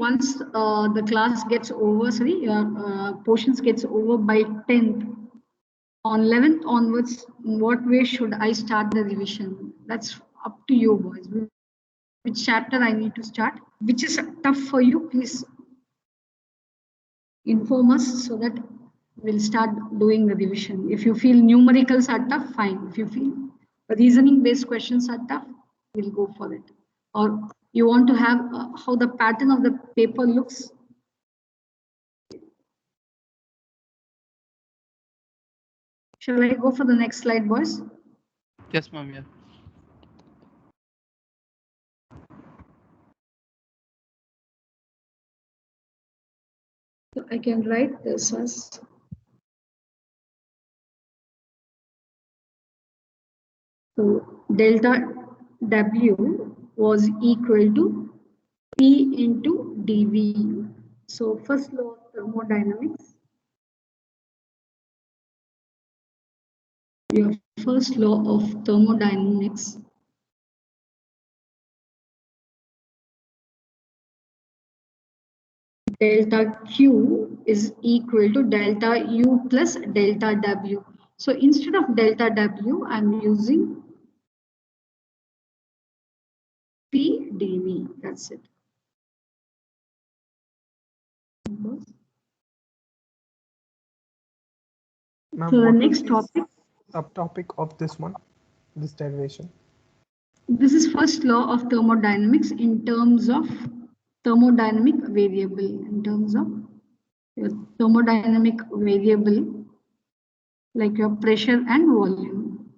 once the class gets over, sorry, your portions gets over by 10th, on 11th onwards, what way should I start the revision? That's up to you, boys. Which chapter I need to start? Which is tough for you, please inform us so that we'll start doing the revision. If you feel numericals are tough, fine. If you feel reasoning based questions are tough, we'll go for it. Or you want to have how the pattern of the paper looks. Shall I go for the next slide, boys? Yes, ma'am. Yeah. So I can write this as so delta W was equal to P into dV. So first law of thermodynamics. Your first law of thermodynamics delta Q is equal to delta U plus delta W. So instead of delta W, I'm using P dV. That's it. So the next topic. Subtopic of this one, this derivation. This is first law of thermodynamics in terms of thermodynamic variable, in terms of your thermodynamic variable like your pressure and volume.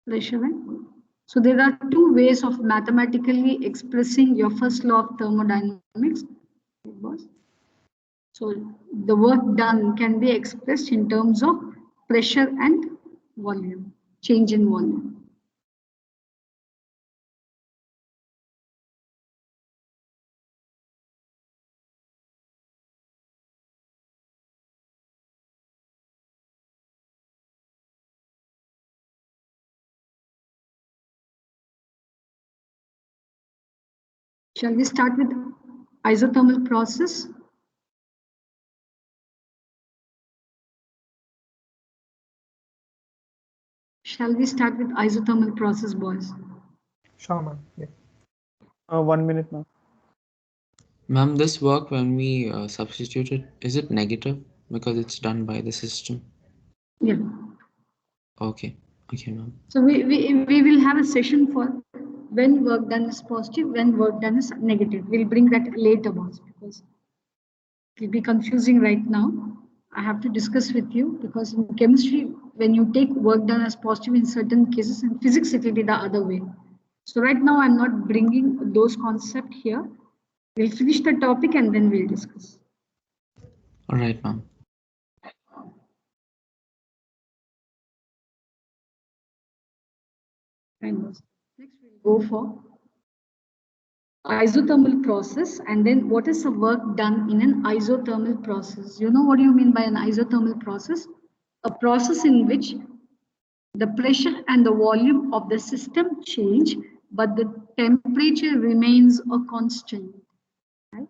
Pressure and volume. So there are two ways of mathematically expressing your first law of thermodynamics. So the work done can be expressed in terms of pressure and volume, change in volume. Shall we start with isothermal process? Shall we start with isothermal process, boys? Sure, ma'am. Yeah. 1 minute, ma'am. Ma'am, this work when we substitute it, is it negative because it's done by the system? Yeah. Okay. Okay, ma'am. So we will have a session for when work done is positive, when work done is negative. We'll bring that later, boss, because it will be confusing right now. I have to discuss with you because in chemistry, when you take work done as positive in certain cases, in physics it will be the other way. So right now I'm not bringing those concepts here. We'll finish the topic and then we'll discuss. All right, ma'am. Next we'll go for isothermal process, and then what is the work done in an isothermal process? You know what do you mean by an isothermal process? A process in which the pressure and the volume of the system change, but the temperature remains a constant. Right?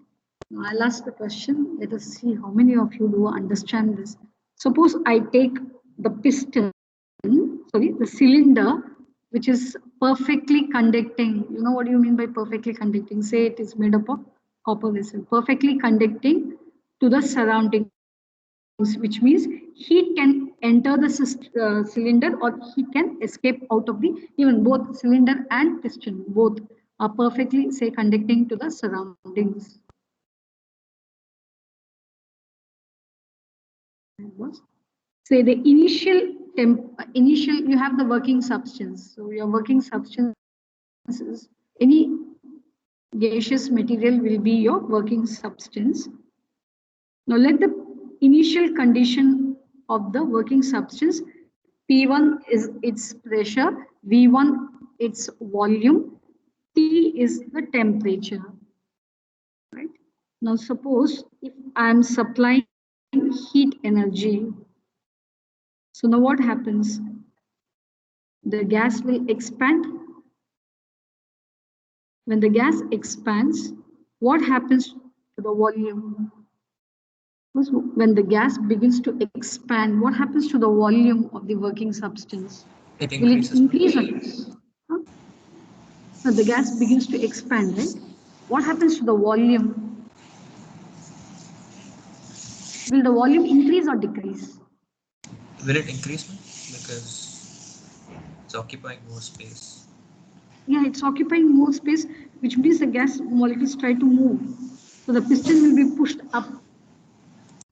Now I'll ask the question. Let us see how many of you do understand this. Suppose I take the piston, sorry, the cylinder, which is perfectly conducting. You know what do you mean by perfectly conducting? Say it is made up of copper vessel, perfectly conducting to the surroundings, which means heat can enter the cylinder or heat can escape out of the, even both cylinder and piston, both are perfectly, say, conducting to the surroundings. Say the initial you have the working substance. So your working substance is any gaseous material will be your working substance. Now let the initial condition of the working substance, P1 is its pressure, V1 its volume, T is the temperature. Right? Now suppose if I am supplying heat energy, so now what happens? The gas will expand When the gas expands, what happens to the volume? When the gas begins to expand, what happens to the volume of the working substance? It Will it increases. increase or huh? When the gas begins to expand, right? What happens to the volume? Will the volume increase or decrease? Will it increase, ma'am? Because it's occupying more space. Yeah, it's occupying more space, which means the gas molecules try to move. So the piston will be pushed up.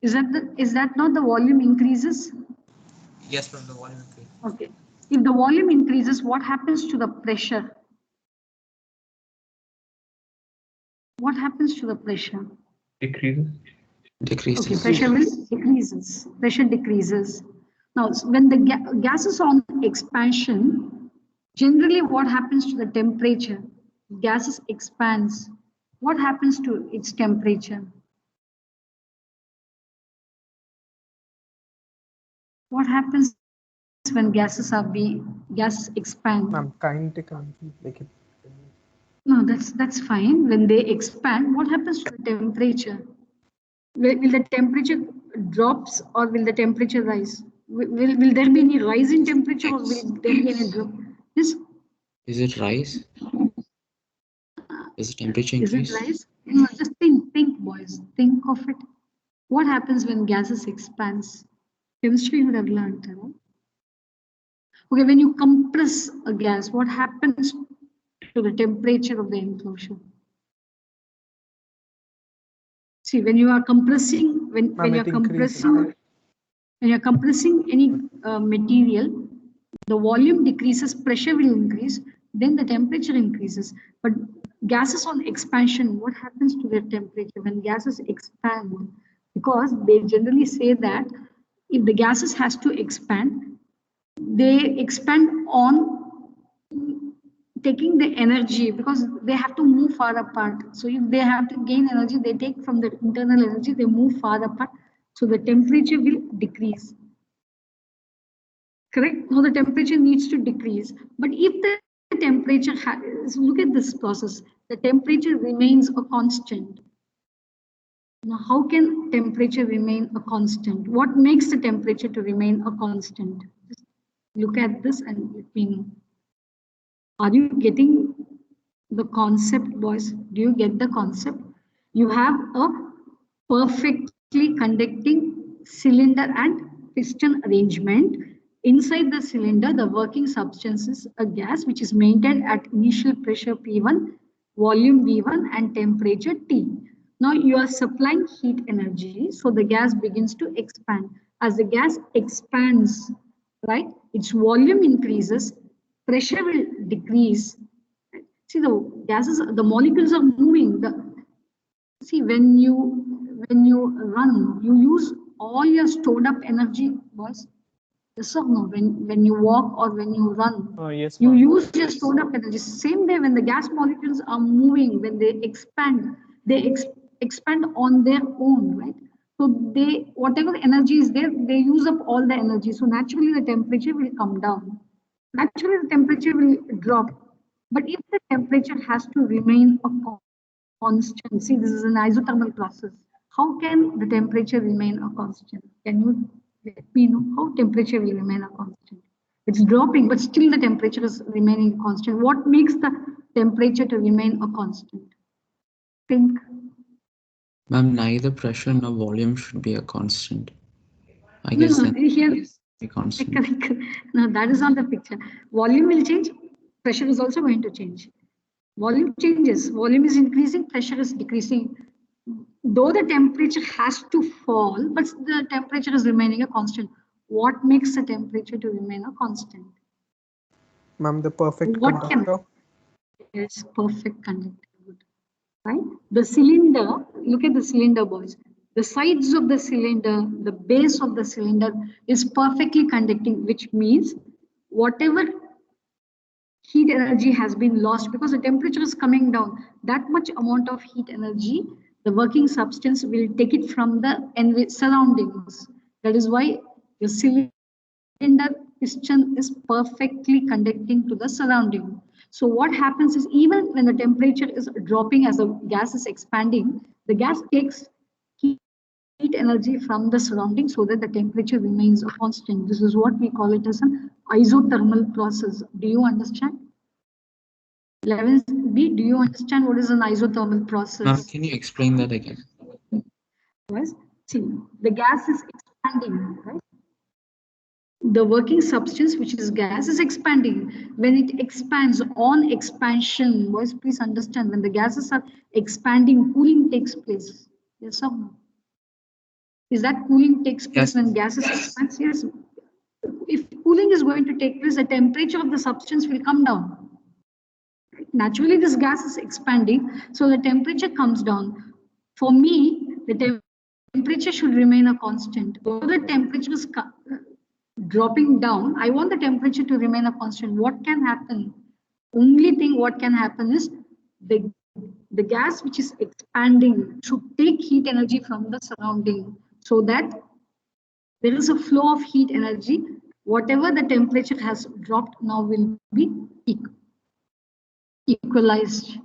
Is that not the volume increases? Yes, ma'am, the volume increases. Okay. If the volume increases, what happens to the pressure? What happens to the pressure? Decreases. Decreases. Okay, pressure will decreases. Pressure decreases. Now, when the gas is on expansion, generally what happens to the temperature? Gases expands. What happens to its temperature? What happens when gases expand? Ma'am, kinetic energy, like it. No, that's fine. When they expand, what happens to the temperature? Will the temperature drops or will the temperature rise? Will there be any rise in temperature or will there be any drop? Yes. Is it rise? Is the temperature Is it increase? rise? No, just think, boys. Think of it. What happens when gases expands? Chemistry you would have learned, right? Okay, when you compress a gas, what happens to the temperature of the enclosure? See, when you are compressing, when you are compressing, when you're compressing any material, the volume decreases, pressure will increase, then the temperature increases. But gases on expansion, what happens to their temperature when gases expand? Because they generally say that if the gases has to expand, they expand on taking the energy because they have to move far apart. So if they have to gain energy, they take from the internal energy, they move far apart. So the temperature will decrease. Correct? Now the temperature needs to decrease. But if the temperature look at this process, the temperature remains a constant. Now, how can temperature remain a constant? What makes the temperature to remain a constant? Just look at this and let me know. Are you getting the concept, boys? Do you get the concept? You have a perfectly conducting cylinder and piston arrangement. Inside the cylinder, the working substance is a gas which is maintained at initial pressure P1, volume V1 and temperature T. Now you are supplying heat energy, so the gas begins to expand. As the gas expands, right, its volume increases, pressure will decrease. See, the gases, the molecules are moving. See, when you run, you use all your stored up energy, boys. Yes or no? When you walk or when you run, Yes, you ma'am. use your stored up energy. Same way, when the gas molecules are moving, when they expand, expand on their own, right? So they whatever energy is there, they use up all the energy. So naturally, the temperature will come down. Naturally, the temperature will drop. But if the temperature has to remain a constant, see, this is an isothermal process. How can the temperature remain a constant? Can you let me know how temperature will remain a constant? It's dropping, but still the temperature is remaining constant. What makes the temperature to remain a constant? Think. Ma'am, neither pressure nor volume should be a constant. I No, guess no, that here, be constant. correct. No, that is not the picture. Volume will change, pressure is also going to change. Volume changes, volume is increasing, pressure is decreasing. Though the temperature has to fall, but the temperature is remaining a constant. What makes the temperature to remain a constant? Ma'am, the perfect What conductor. It's perfect conductor. Right? The cylinder, look at the cylinder, boys. The sides of the cylinder, the base of the cylinder is perfectly conducting, which means whatever heat energy has been lost because the temperature is coming down, that much amount of heat energy, the working substance will take it from the surroundings. That is why the cylinder piston is perfectly conducting to the surrounding. So what happens is, even when the temperature is dropping as the gas is expanding, the gas takes heat energy from the surrounding so that the temperature remains constant. This is what we call it as an isothermal process. Do you understand? 11B, do you understand what is an isothermal process? Can you explain that again? Yes. See, the gas is expanding, right? The working substance, which is gas, is expanding. When it expands, on expansion, boys, please understand, when the gases are expanding, cooling takes place. Yes or no? Is that cooling takes place Yes. when gases expand? Yes. If cooling is going to take place, the temperature of the substance will come down. Naturally, this gas is expanding, so the temperature comes down. For me, the temperature should remain a constant. Although the temperature is dropping down, I want the temperature to remain a constant. What can happen? Only thing what can happen is the gas which is expanding should take heat energy from the surrounding, so that there is a flow of heat energy. Whatever the temperature has dropped now will be equalized.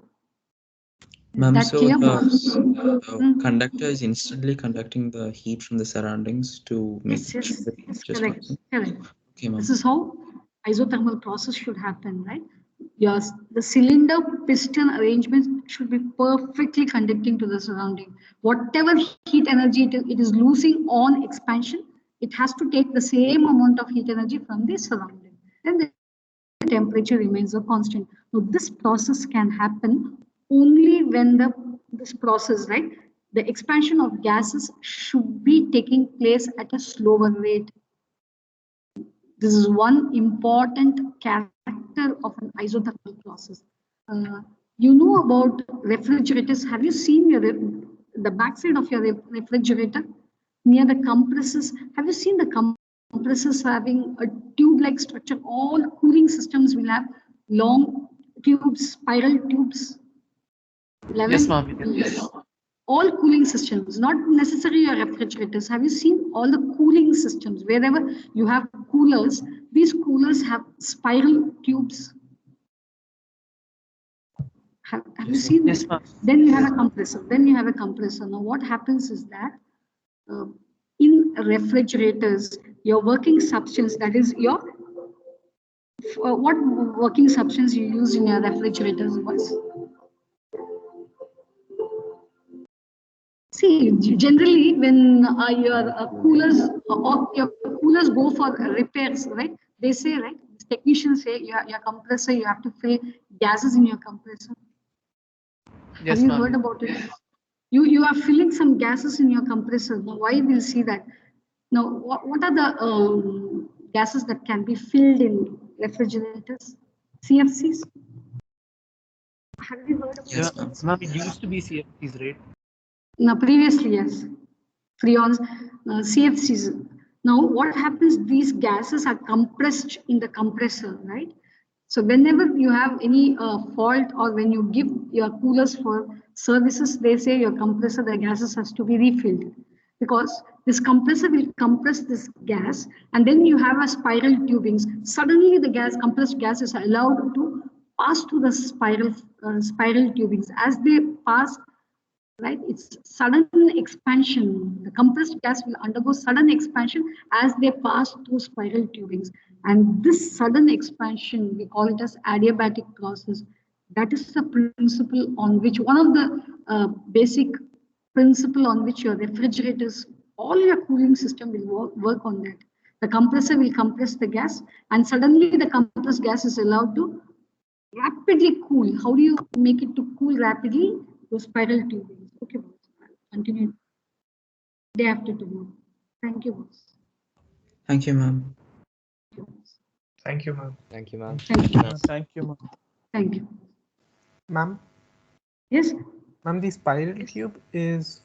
Ma'am, That so clear? the conductor is instantly conducting the heat from the surroundings to make Yes, sure the yes, temperature is correct, constant. correct. Okay, ma'am. This is how isothermal process should happen, right? Yes, the cylinder piston arrangement should be perfectly conducting to the surrounding. Whatever heat energy it is losing on expansion, it has to take the same amount of heat energy from the surrounding. Then the temperature remains a constant. Now, this process can happen only when this process, right? The expansion of gases should be taking place at a slower rate. This is one important character of an isothermal process. You know about refrigerators. Have you seen the backside of your refrigerator near the compressors? Have you seen the compressors having a tube-like structure? All cooling systems will have long tubes, spiral tubes. Yes, ma'am. Yes. All cooling systems, not necessarily your refrigerators. Have you seen all the cooling systems? Wherever you have coolers, these coolers have spiral tubes. Have you seen? Yes, ma'am. Then you have a compressor. Then you have a compressor. Now what happens is that in refrigerators, your working substance, that is your what working substance you use in your refrigerators was? See, generally, when your coolers go for repairs, right? They say, right? Technicians say your compressor, you have to fill gases in your compressor. Yes, Have you ma'am. heard about it? You are filling some gases in your compressor. Now, why we'll see that? Now, what are the gases that can be filled in refrigerators? CFCs. Have you heard about Yes, it? ma'am. Ma'am, it used to be CFCs, right? Now, previously, yes. Freons, CFCs. Now, what happens? These gases are compressed in the compressor, right? So, whenever you have any fault, or when you give your coolers for services, they say your compressor, the gases has to be refilled, because this compressor will compress this gas, and then you have a spiral tubings. Suddenly, the compressed gas is allowed to pass through the spiral tubings. As they pass, right, it's sudden expansion. The compressed gas will undergo sudden expansion as they pass through spiral tubings, and this sudden expansion, we call it as adiabatic process. That is the principle on which, one of the basic principle on which your refrigerators, all your cooling system will work on that. The compressor will compress the gas, and suddenly the compressed gas is allowed to rapidly cool. How do you make it to cool rapidly? Those spiral tubings. Okay, boss. Continue day after tomorrow. Thank you, boss. Thank you, ma'am. Thank you, ma'am. Thank you, ma'am. Thank you. Thank you, ma'am. Thank you. Ma'am, Yes. ma'am, the spiral tube is